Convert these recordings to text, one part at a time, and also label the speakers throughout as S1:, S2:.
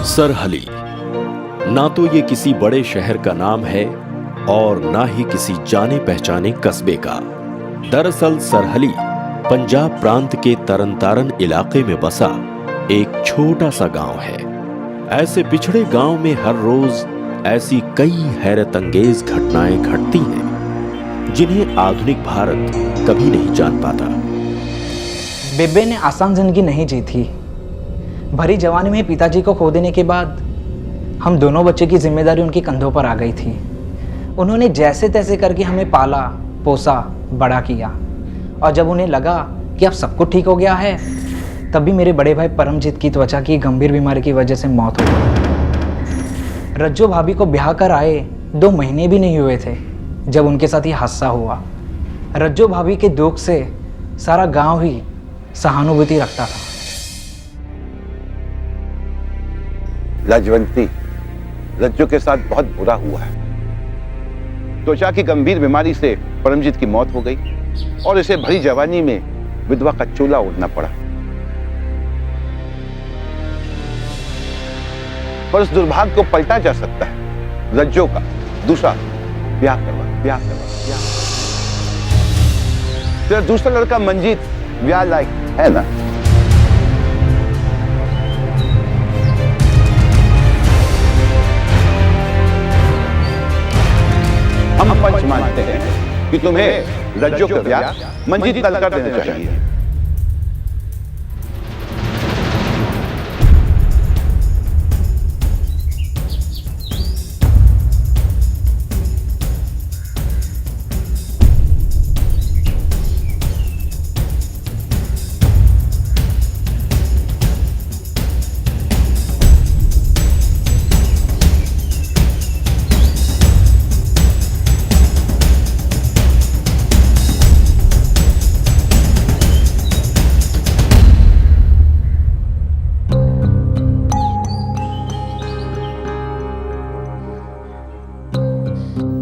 S1: सरहली ना तो ये किसी बड़े शहर का नाम है और ना ही किसी जाने पहचाने कस्बे का। दरअसल सरहली पंजाब प्रांत के तरनतारन इलाके में बसा एक छोटा सा गांव है। ऐसे पिछड़े गांव में हर रोज ऐसी कई हैरत अंगेज घटनाएं घटती हैं जिन्हें आधुनिक भारत कभी नहीं जान पाता।
S2: बेबे ने आसान जिंदगी नहीं जी थी। भरी जवानी में पिताजी को खो देने के बाद हम दोनों बच्चे की जिम्मेदारी उनके कंधों पर आ गई थी। उन्होंने जैसे तैसे करके हमें पाला पोसा बड़ा किया और जब उन्हें लगा कि अब सब कुछ ठीक हो गया है तभी मेरे बड़े भाई परमजीत की त्वचा की गंभीर बीमारी की वजह से मौत हो गई। रज्जो भाभी को ब्याह कर आए 2 महीने भी नहीं हुए थे जब उनके साथ ये हादसा हुआ। रज्जो भाभी के दुख से सारा गांव ही सहानुभूति रखता था।
S3: लाजवंती, रज्जो के साथ बहुत बुरा हुआ है। त्वचा की गंभीर बीमारी से परमजीत की मौत हो गई और इसे भरी जवानी में विधवा का चोला ओढ़ना पड़ा। पर उस दुर्भाग्य को पलटा जा सकता है। रज्जो का दूसरा ब्याह करवा। तेरा दूसरा लड़का मंजीत ब्याह लायक है ना? हम पंच मानते हैं कि तुम्हें रज्जो का ब्याह मंजीत लाल कर देना चाहिए।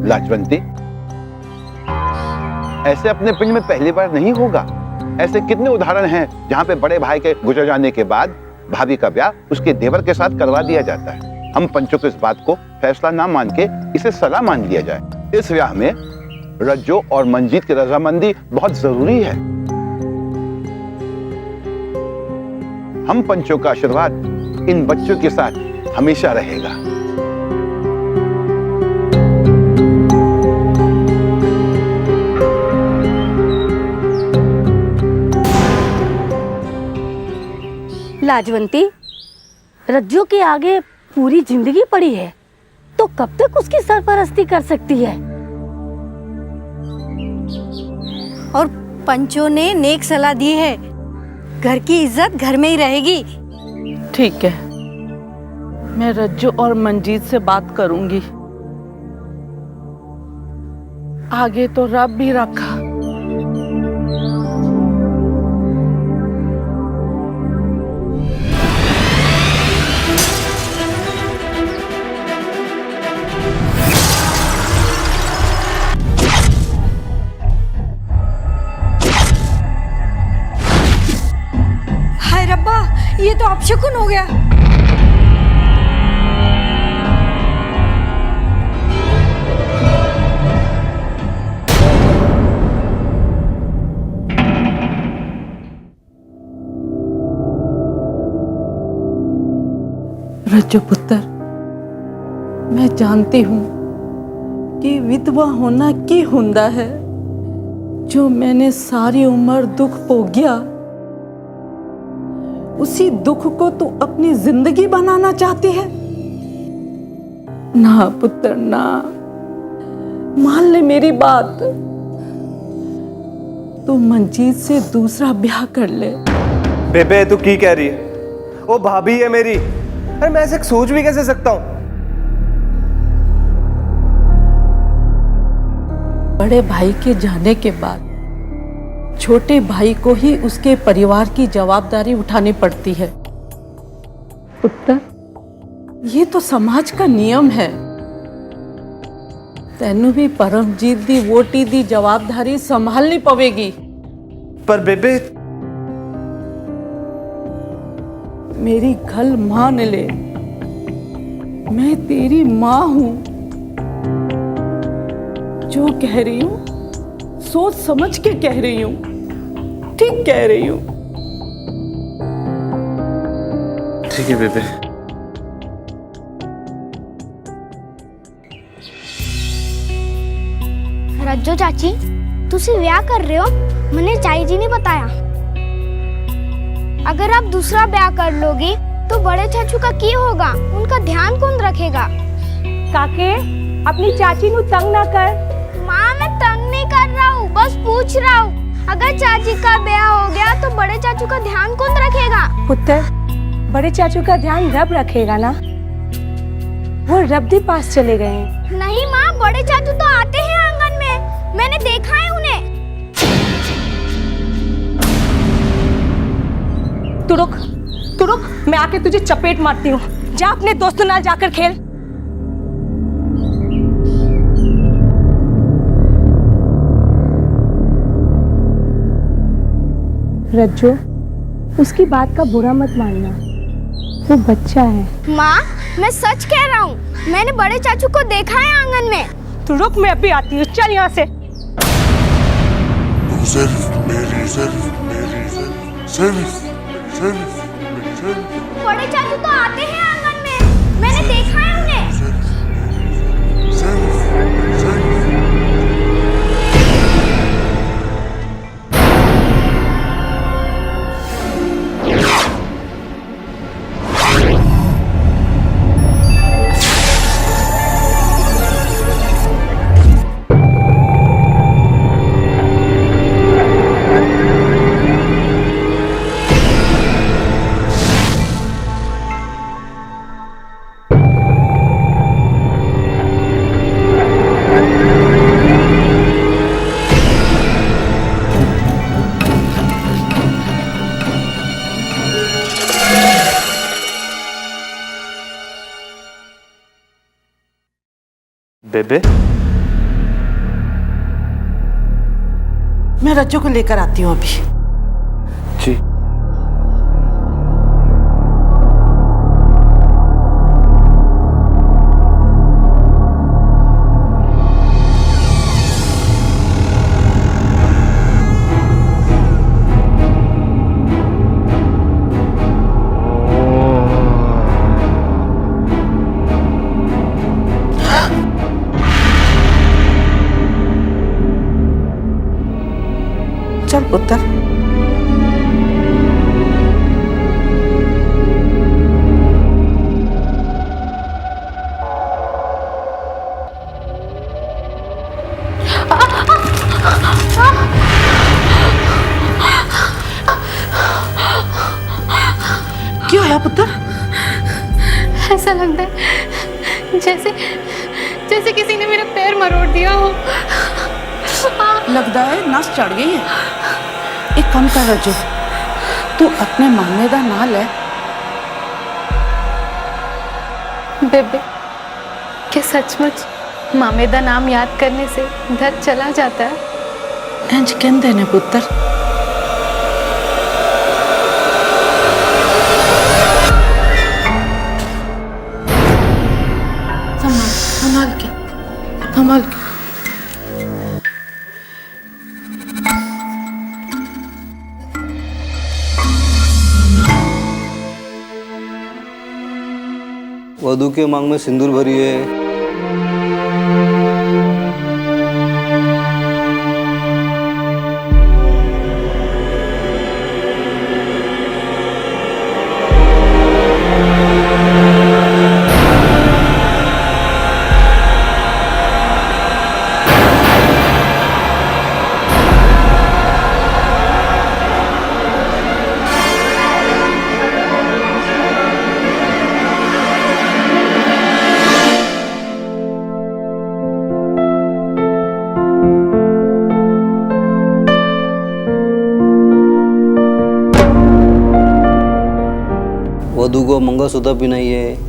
S3: लाजवंती, ऐसे अपने पिंड में पहली बार नहीं होगा। ऐसे कितने उदाहरण हैं जहां पे बड़े भाई के गुजर जाने के बाद भाभी का ब्याह उसके देवर के साथ करवा दिया जाता है। हम पंचों को इस बात को फैसला ना मान के इसे सलाह मान लिया जाए। इस ब्याह में रज्जो और मंजीत की रजामंदी बहुत जरूरी है। हम पंचों का आशीर्वाद इन बच्चों के साथ हमेशा रहेगा।
S4: लाजवंती, रज्जो के आगे पूरी जिंदगी पड़ी है तो कब तक उसकी सरपरस्ती कर सकती है?
S5: और पंचों ने नेक सलाह दी है, घर की इज्जत घर में ही रहेगी।
S6: ठीक है, मैं रज्जो और मंजीत से बात करूंगी। आगे तो रब भी रखा।
S5: ये तो अपशकुन हो गया।
S6: रज्जो पुत्र, मैं जानती हूँ कि विधवा होना की हुंदा है। जो मैंने सारी उम्र दुख भोग्या उसी दुख को तू अपनी जिंदगी बनाना चाहती है? ना पुत्र ना, मान ले मेरी बात। तू मंजीत से दूसरा ब्याह कर ले।
S7: बेबे तू की कह रही है? वो भाभी है मेरी। अरे मैं ऐसे सोच भी कैसे सकता हूँ?
S6: बड़े भाई के जाने के बाद छोटे भाई को ही उसके परिवार की जवाबदारी उठानी पड़ती है। पुत्र, ये तो समाज का नियम है। तेनू भी परमजीत दी वोटी दी जवाबदारी संभालनी पवेगी।
S7: पर बेबे,
S6: मेरी गल मान ले। मैं तेरी माँ हूं। जो कह रही हूं सोच समझ के कह रही हूं, ठीक कह रही हूं।
S7: ठीक है बेबे।
S8: रज्जो चाची, तुसी ब्याह कर रहे हो, मने चाई जी ने बताया। अगर आप दूसरा ब्याह कर लोगी तो बड़े चाचू का की होगा, उनका ध्यान कौन रखेगा?
S9: काके अपनी चाची नु तंग ना कर।
S8: माँ मैं तंग नहीं कर रहा हूँ, बस पूछ रहा हूँ। अगर चाची का ब्याह हो गया तो बड़े चाचू का ध्यान कौन रखेगा?
S9: पुत्र, बड़े चाचू का ध्यान रब रखेगा ना, वो रब के पास चले गए हैं।
S8: नहीं माँ, बड़े चाचू तो आते हैं आंगन में, मैंने देखा है उन्हें।
S9: तू रुक, मैं आके तुझे चपेट मारती हूँ। जा अपने दोस्तों नाल जाकर खेल। रज्जो, उसकी बात का बुरा मत मानना, वो बच्चा है।
S8: माँ मैं सच कह रहा हूँ, मैंने बड़े चाचू को देखा है आंगन में।
S9: तू रुक, मैं अभी आती हूँ, चल यहाँ से।
S8: बड़े चाचू तो आते हैं आंगन में, मैंने देखा है उन्हें।
S7: बेबे,
S6: मैं रज्जो को लेकर आती हूँ अभी।
S7: जी।
S6: चल पुत्र। क्यों है पुत्र?
S10: ऐसा लगता है जैसे किसी ने मेरा पैर मरोड़ दिया हो।
S6: लगता है नस चढ़ गई है। एक काम कर रज्जो, तू अपने मामे दा नाम ले।
S10: बेबे, क्या सचमुच मामे दा नाम याद करने से दर्द चला जाता है?
S6: इंज कहंदे ने पुत्र। संभाल के।
S11: वधू के मांग में सिंदूर भरी है। वधू को मंगलसूत्र पहनाई है।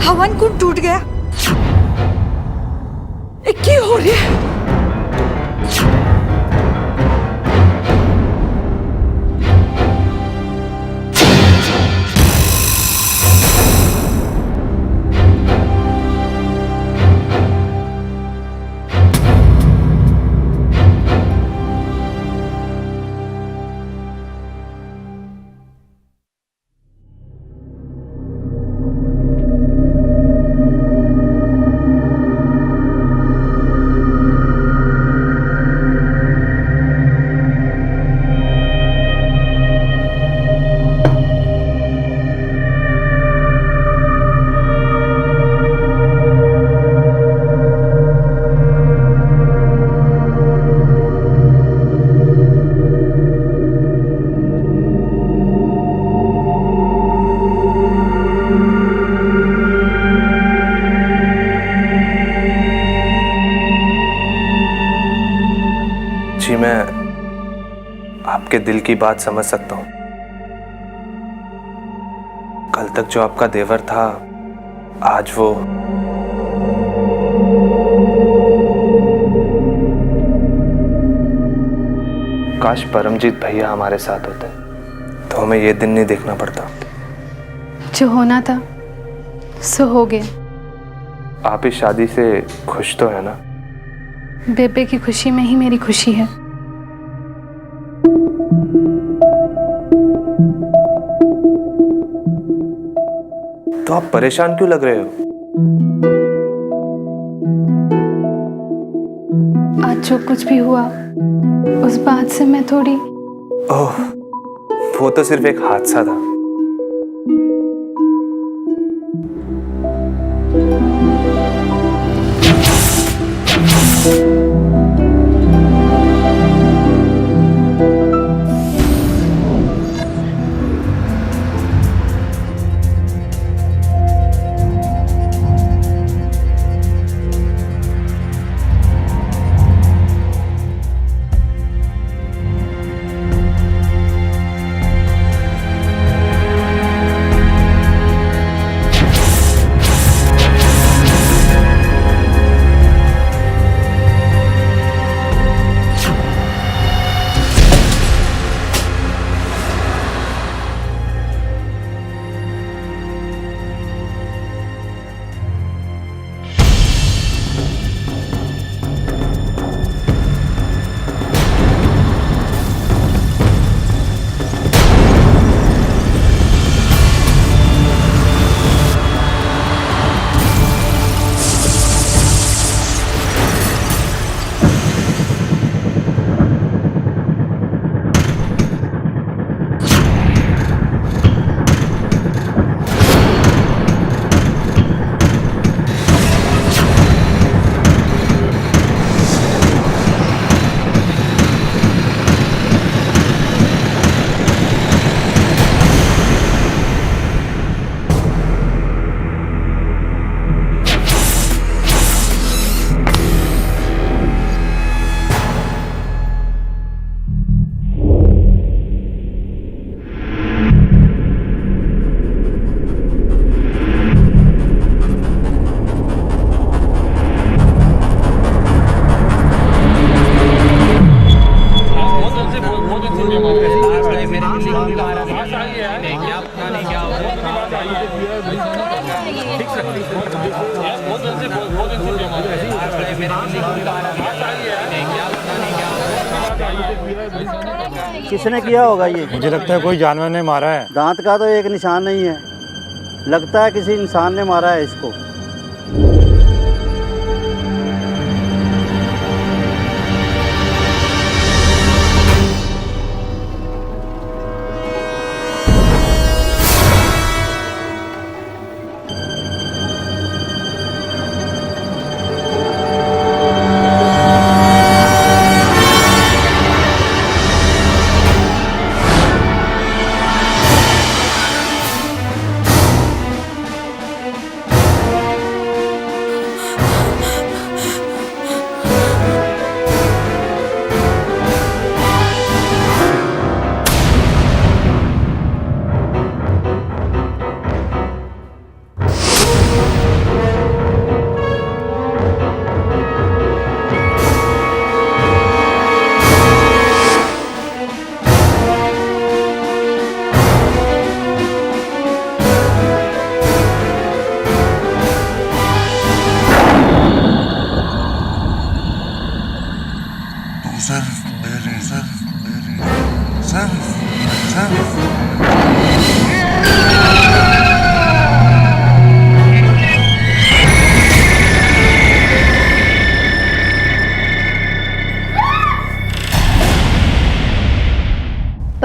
S5: हवन कुंड टूट गया। क्या हो रही है?
S7: जी मैं आपके दिल की बात समझ सकता हूं। कल तक जो आपका देवर था, आज वो काश परमजीत भैया हमारे साथ होते तो हमें ये दिन नहीं देखना पड़ता।
S10: जो होना था सो हो गया।
S7: आप इस शादी से खुश तो है ना?
S10: बेबे की खुशी में ही मेरी खुशी है।
S7: तो आप परेशान क्यों लग रहे हो?
S10: आज जो कुछ भी हुआ उस बात से मैं थोड़ी...
S7: ओह, वो तो सिर्फ एक हादसा था।
S12: किसने किया होगा ये?
S13: मुझे लगता है कोई जानवर ने मारा है।
S12: दांत का तो एक निशान नहीं है, लगता है किसी इंसान ने मारा है इसको।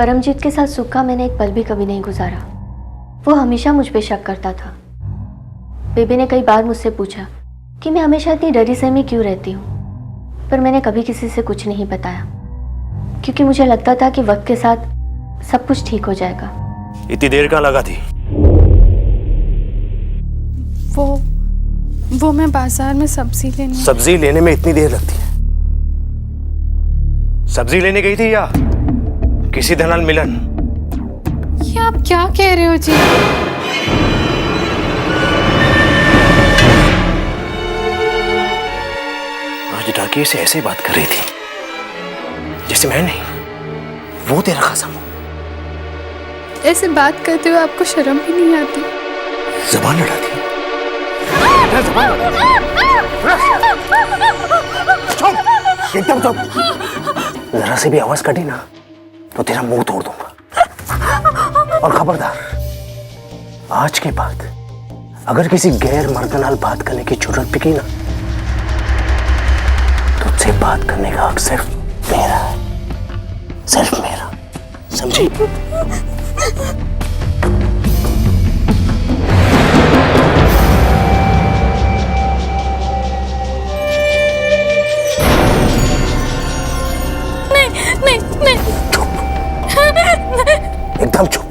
S10: परमजीत के साथ सुख का मैंने एक पल भी कभी नहीं गुजारा। वो हमेशा मुझ पे शक करता था। बेबे ने कई बार मुझसे पूछा कि मैं हमेशा इतनी डरी सहमी क्यों रहती हूँ, पर मैंने कभी किसी से कुछ नहीं बताया, क्योंकि मुझे लगता था कि वक्त के साथ सब कुछ ठीक हो जाएगा।
S14: इतनी देर कहाँ लगा थी?
S10: वो मैं बाजार में सब्जी
S14: लेने में इतनी देर लगती है? सब्जी लेने गई थी या किसी दलाल मिलन?
S10: ये आप क्या कह रहे हो जी?
S14: आज डाकिये से ऐसे बात कर रही थी जैसे मैं नहीं, वो तेरा खासम हो।
S10: ऐसे बात करते हुए आपको शर्म भी नहीं आती?
S14: जबान लड़ाती है। एकदम चुप। जरा से भी आवाज कटी ना तो तेरा मुंह तोड़ दूंगा। और खबरदार, आज के बाद अगर किसी गैर मर्द नाल बात करने की जरूरत पिकी ना, तुझसे बात करने का हक सिर्फ मेरा है, सिर्फ मेरा, समझी?
S10: नहीं।
S14: चुप, एकदम चुप।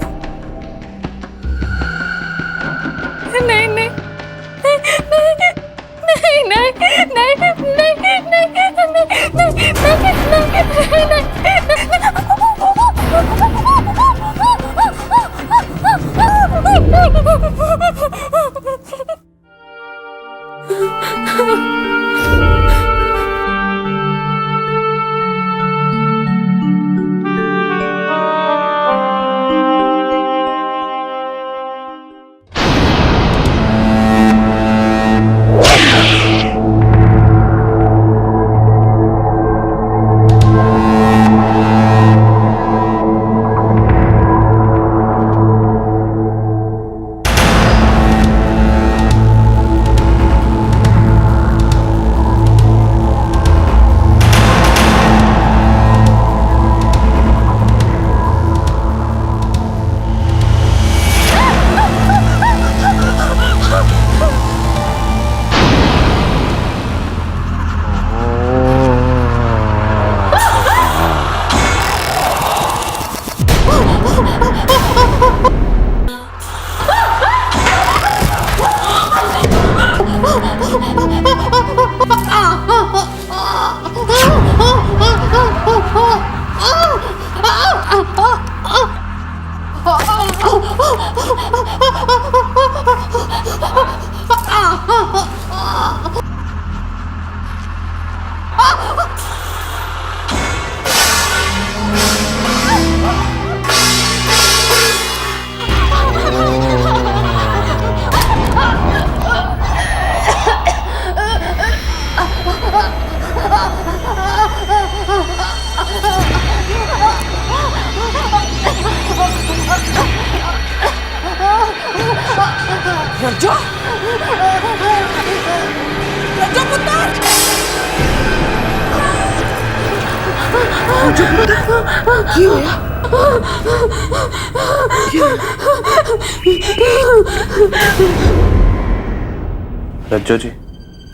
S7: रज्जो जी,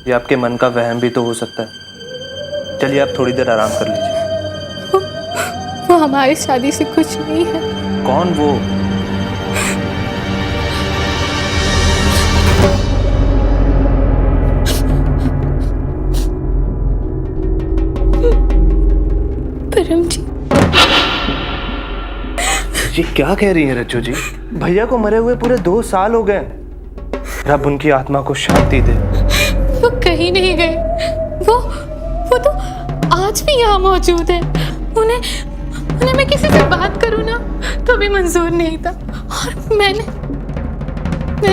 S7: ये आपके मन का वहम भी तो हो सकता है। चलिए आप थोड़ी देर आराम कर लीजिए।
S10: वो हमारी शादी से कुछ नहीं है।
S7: कौन वो?
S10: परमजीत।
S7: ये क्या कह रही है रज्जो जी? भैया को मरे हुए पूरे 2 साल हो गए। रब उनकी आत्मा को शांति दे।
S10: वो कहीं नहीं गए। वो तो आज भी यहाँ मौजूद है। उन्हें मैं किसी से बात करूँ ना तो भी मंजूर नहीं था, और मैंने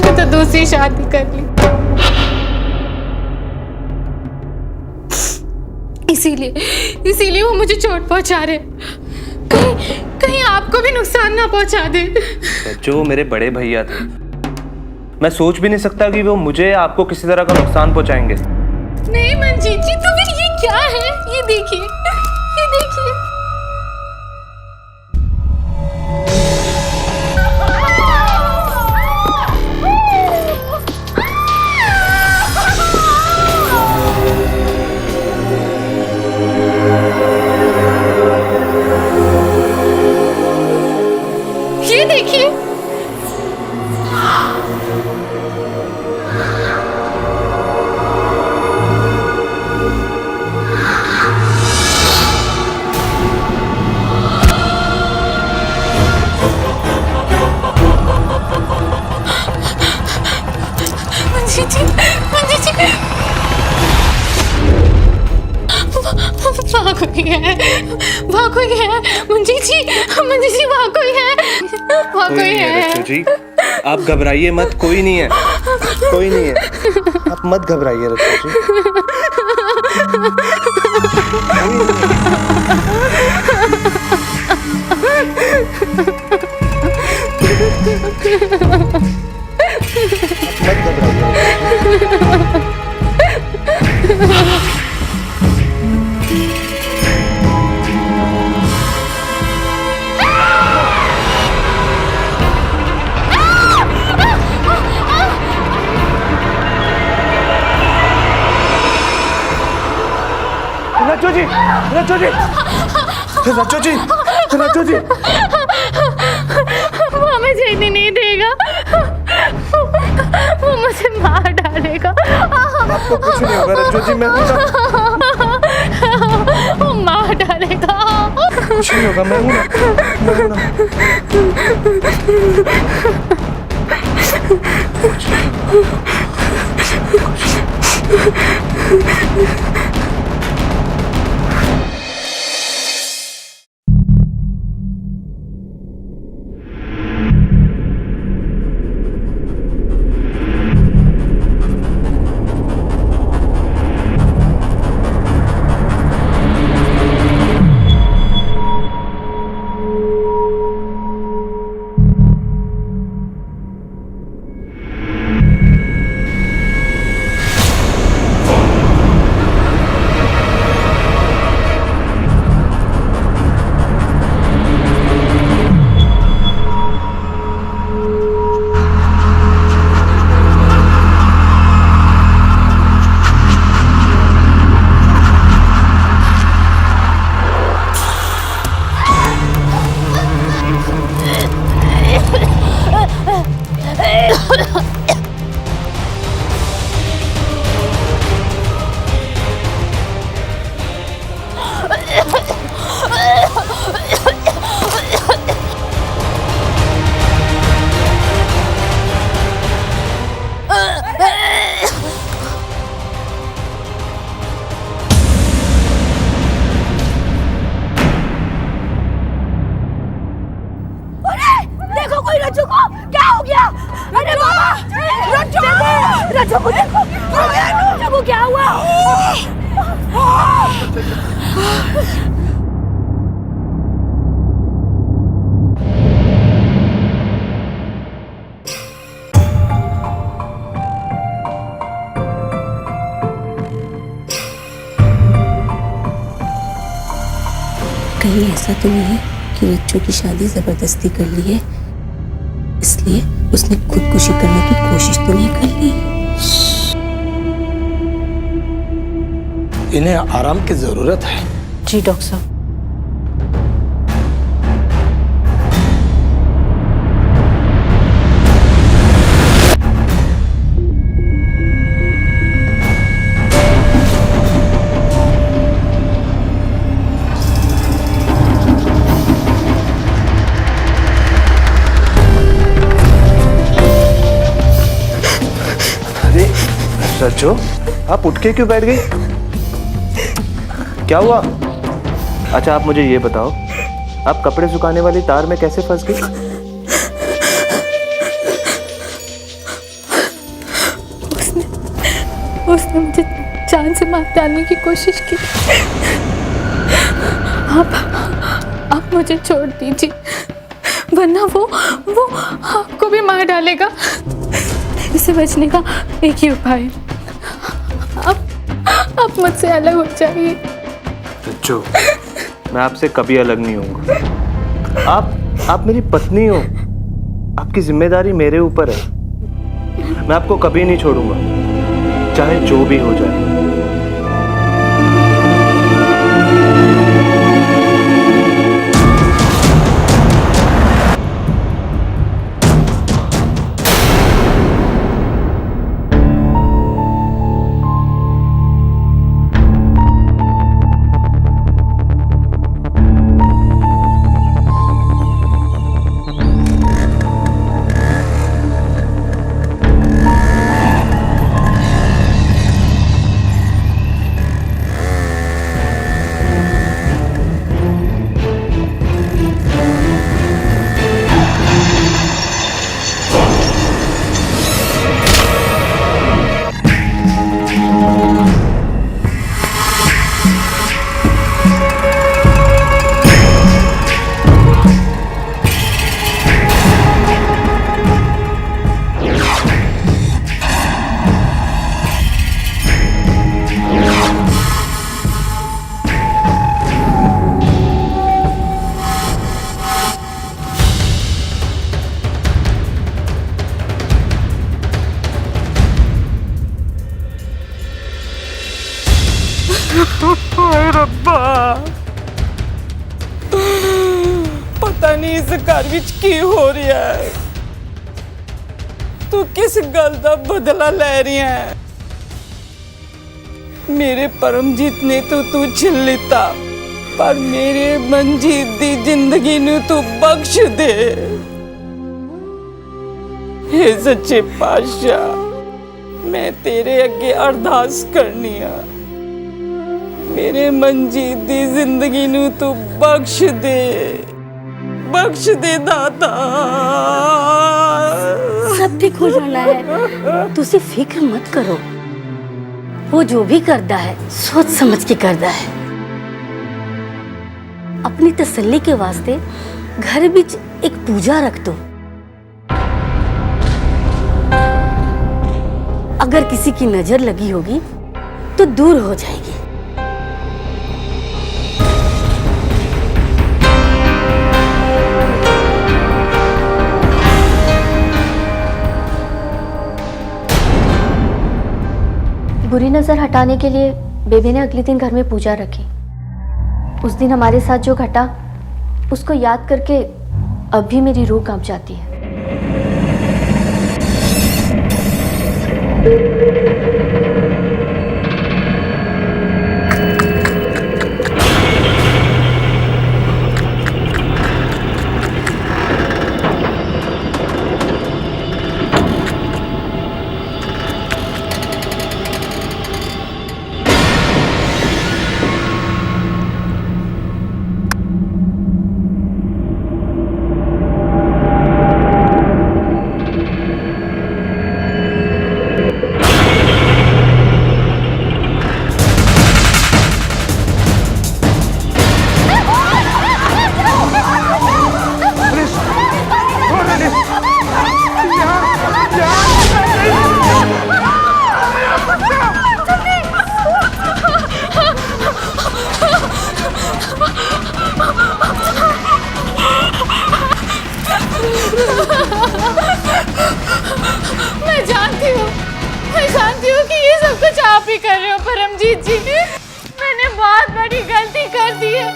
S10: तो दूसरी शादी कर ली। इसीलिए वो मुझे चोट पहुंचा रहे। कहीं आपको भी नुकसान ना पहुंचा दे।
S7: जो मेरे बड़े भैया थे, मैं सोच भी नहीं सकता कि वो मुझे आपको किसी तरह का नुकसान पहुंचाएंगे।
S10: नहीं मंजीत जी, तो फिर ये क्या है? ये देखिए।
S15: ये देखिए, मंजी जी, मंजी जी, वहाँ कोई है, वहाँ कोई है, मंजी जी, मंजी जी, वहाँ कोई है, वहाँ कोई है।
S7: रज्जू जी, आप घबराइए मत, कोई नहीं है, कोई नहीं है, आप मत घबराइए रज्जू जी। मत घबराइए। रज्जू जी, रज्जू जी, रज्जू जी, रज्जू जी,
S15: वो हमें जीने नहीं देगा, वो मुझे मार डालेगा।
S7: आपको कुछ नहीं होगा रज्जू जी, मैं हूं ना।
S15: वो मार डालेगा।
S7: कुछ नहीं होगा, मैं हूं ना, मैं हूं ना।
S4: रज्जू को क्या हो गया? अरे बाबा, रज्जू, रज्जू को देखो, रज्जू को क्या हुआ?
S16: कहीं ऐसा तो नहीं है कि रज्जू की शादी जबरदस्ती कर ली है, इसलिए उसने खुदकुशी करने की कोशिश तो नहीं कर ली?
S14: इन्हें आराम की जरूरत है।
S16: जी डॉक्टर साहब।
S7: रज्जू, आप उठ के क्यों बैठ गई? क्या हुआ? अच्छा आप मुझे ये बताओ, आप कपड़े सुखाने वाली तार में कैसे फंस गई?
S15: उसने मुझे जान से मार डालने की कोशिश की। आप मुझे छोड़ दीजिए, वरना वो आपको भी मार डालेगा। इससे बचने का एक ही उपाय है, आप मुझसे अलग हो जाइए।
S7: रज्जू, मैं आपसे कभी अलग नहीं होऊंगा। आप आप मेरी पत्नी हो, आपकी जिम्मेदारी मेरे ऊपर है। मैं आपको कभी नहीं छोड़ूंगा, चाहे जो भी हो जाए।
S6: पता नहीं इस घर विच की हो रहा है। तू किस गल दा बदला ले रही है? मेरे परमजीत ने तो तू छिल लिता, पर मेरे मनजीत दी जिंदगी नू तू बख्श दे। हे सच्चे पातशाह, मैं तेरे अगे अरदास करनी आ, मेरे मनजीत दी जिंदगी नू तू बख्श दे दाता।
S16: सब ठीक हो जाना है, तुसी फिक्र मत करो। वो जो भी करता है सोच समझ के करता है। अपनी तसल्ली के वास्ते घर बिच एक पूजा रख दो। अगर किसी की नजर लगी होगी तो दूर हो जाएगी।
S10: बुरी नजर हटाने के लिए बेबी ने अगले दिन घर में पूजा रखी। उस दिन हमारे साथ जो घटा उसको याद करके अब भी मेरी रूह कांप जाती है।
S15: मैं जानती हूँ कि ये सब कुछ आप ही कर रहे हो परमजीत जी। मैंने बहुत बड़ी गलती कर दी है।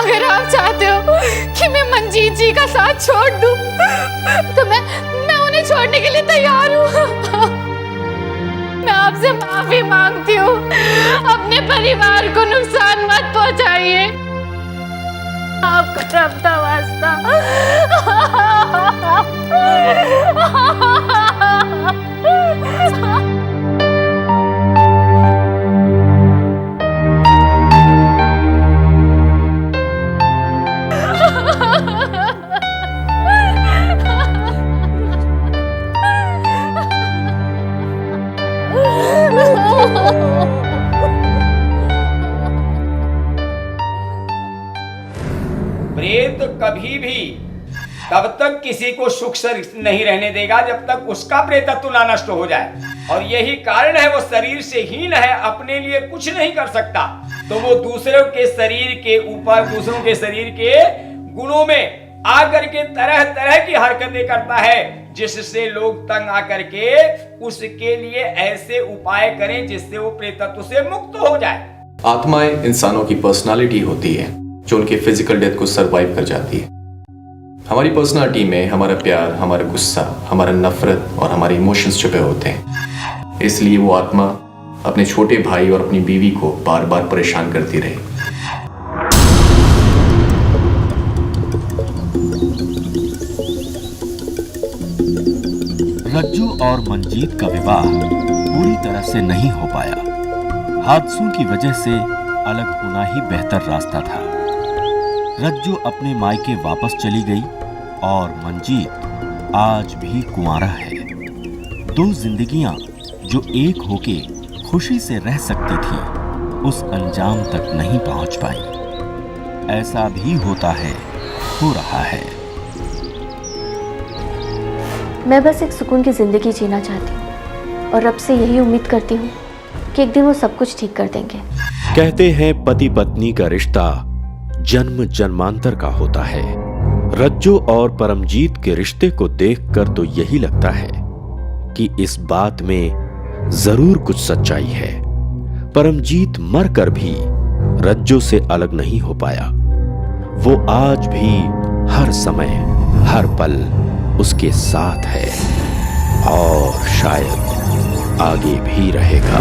S15: अगर आप चाहते हो कि मैं मनजीत जी का साथ छोड़ दूं, तो मैं उन्हें छोड़ने के लिए तैयार हूँ। मैं आपसे माफी मांगती हूँ। अपने परिवार को नुकसान मत पहुंचाइए। आपका रब का वास्ता।
S17: प्रेत कभी भी तब तक किसी को सुख से नहीं रहने देगा जब तक उसका प्रेतत्व ना नष्ट हो जाए, और यही कारण है वो शरीर से हीन है, अपने लिए कुछ नहीं कर सकता, तो वो दूसरों के शरीर के ऊपर, दूसरों के शरीर के गुणों में आकर के तरह तरह की हरकतें करता है, जिससे लोग तंग आकर के उसके लिए ऐसे उपाय करें जिससे वो प्रेतत्व से मुक्त हो जाए।
S18: आत्माएं इंसानों की पर्सनालिटी होती है जो उनके फिजिकल डेथ को सरवाइव कर जाती है। हमारी पर्सनालिटी में हमारा प्यार, हमारा गुस्सा, हमारा नफरत और हमारे इमोशंस छुपे होते हैं। इसलिए वो आत्मा अपने छोटे भाई और अपनी बीवी को बार बार परेशान करती रही।
S1: रज्जू और मंजीत का विवाह पूरी तरह से नहीं हो पाया। हादसों की वजह से अलग होना ही बेहतर रास्ता था। रज्जू अपने मायके वापस चली गई और मंजीत आज भी कुंवारा है। दो जिंदगियां जो एक होके खुशी से रह सकती थी, उस अंजाम तक नहीं पहुंच पाई। ऐसा भी होता है, हो रहा है।
S10: मैं बस एक सुकून की जिंदगी जीना चाहती हूँ और रब से यही उम्मीद करती हूँ कि एक दिन वो सब कुछ ठीक कर देंगे।
S1: कहते हैं पति पत्नी का रिश्ता जन्म जन्मांतर का होता है। रज्जू और परमजीत के रिश्ते को देखकर तो यही लगता है कि इस बात में जरूर कुछ सच्चाई है। परमजीत मरकर भी रज्जू से अलग नहीं हो पाया। वो आज भी हर समय हर पल उसके साथ है और शायद आगे भी रहेगा।